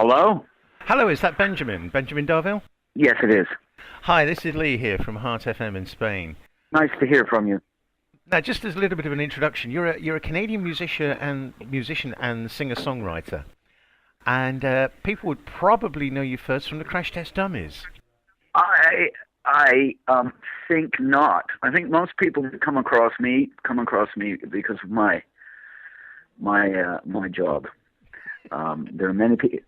Hello? Hello, is that Benjamin? Benjamin Darville? Yes, it is. Hi, this is Lee here from Heartfm in Spain. Nice to hear from you. Now, just as a little bit of an introduction, you're a Canadian musician and singer-songwriter, and people would probably know you first from the Crash Test Dummies. I I think not. I think most people who come across me because of my job. There are many people.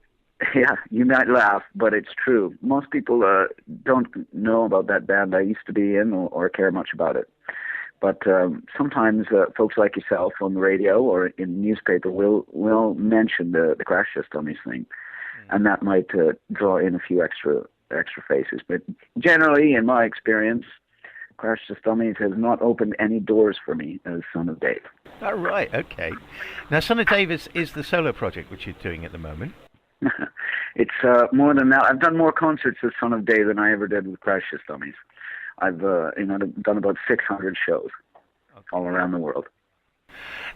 Yeah, you might laugh, but it's true. Most people don't know about that band I used to be in or care much about it. But sometimes folks like yourself on the radio or in the newspaper will mention the Crash Test Dummies thing, and that might draw in a few extra faces. But generally, in my experience, Crash Test Dummies has not opened any doors for me as Son of Dave. Oh, right, okay. Now, Son of Dave is the solo project which you're doing at the moment. It's more than that. I've done more concerts with Son of Dave than I ever did with Crash Test Dummies. I've done about 600 shows all around the world.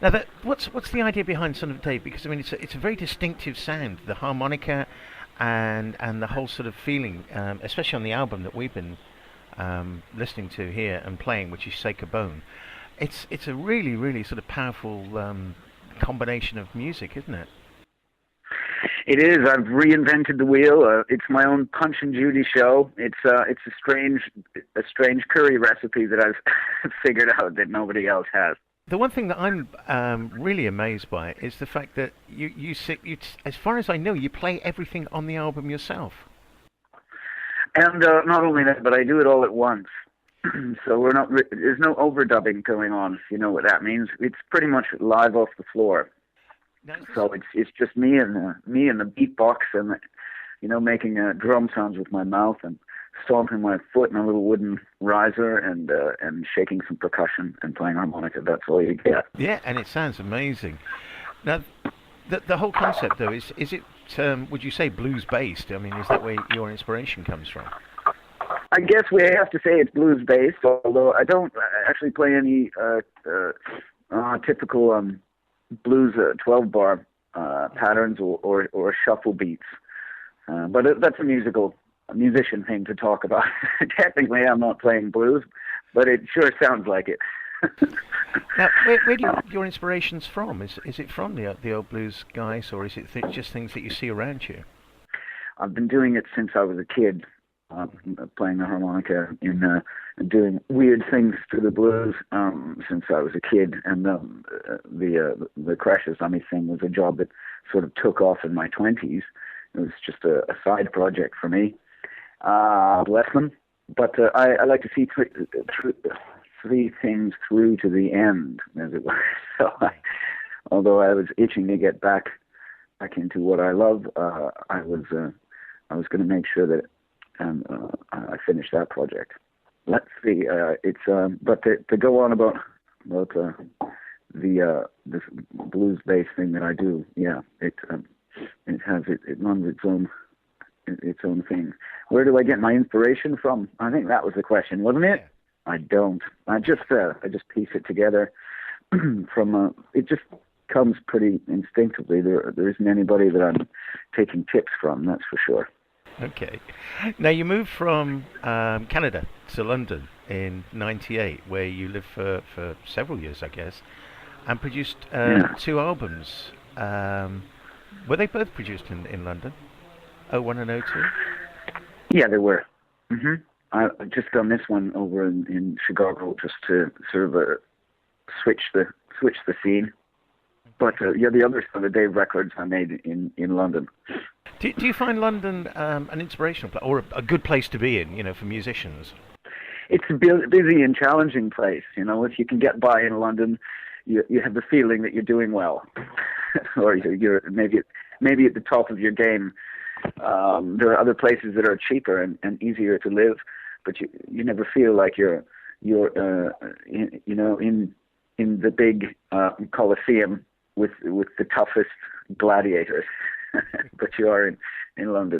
Now, what's the idea behind Son of Dave? Because I mean, it's a very distinctive sound, the harmonica, and the whole sort of feeling, especially on the album that we've been listening to here and playing, which is Shake a Bone. It's a really sort of powerful combination of music, isn't it? It is. I've reinvented the wheel. It's my own Punch and Judy show. It's a strange curry recipe that I've figured out that nobody else has. The one thing that I'm really amazed by is the fact that you as far as I know, you play everything on the album yourself. And not only that, but I do it all at once. So there's no overdubbing going on. If you know what that means. It's pretty much live off the floor. So it's just me and the beatbox and making drum sounds with my mouth and stomping my foot in a little wooden riser and shaking some percussion and playing harmonica. That's all you get. Yeah, and it sounds amazing. Now, the whole concept though is it would you say blues based? I mean, is that where your inspiration comes from? I guess we have to say it's blues based, although I don't actually play any typical blues 12-bar patterns or shuffle beats. But that's a musician thing to talk about. Technically, I'm not playing blues, but it sure sounds like it. Now, where do your inspirations from? Is it from the old blues guys, or is it just things that you see around you? I've been doing it since I was a kid, playing the harmonica and doing weird things to the blues since I was a kid. And the Crash Test Dummies thing was a job that sort of took off in my 20s. It was just a side project for me. Bless them. But I like to see three things through to the end, as it were. So although I was itching to get back into what I love, I was going to make sure that I finished that project. Let's see. But to go on about this blues based thing that I do. Yeah, it runs its own thing. Where do I get my inspiration from? I think that was the question, wasn't it? Yeah. I don't. I just piece it together from. It just comes pretty instinctively. There isn't anybody that I'm taking tips from. That's for sure. Okay. Now you moved from Canada to London in '98, where you lived for several years, I guess, and produced two albums. Were they both produced in London? '01 and '02? Yeah, they were. Mm-hmm. I just done this one over in Chicago just to sort of switch the scene. But the other Son of Dave records I made in London. Do you find London an inspirational place, or a good place to be in, for musicians? It's a busy and challenging place. If you can get by in London, you have the feeling that you're doing well, or you're maybe at the top of your game. There are other places that are cheaper and easier to live, but you never feel like you're in the big Colosseum with the toughest gladiators. But you are in London.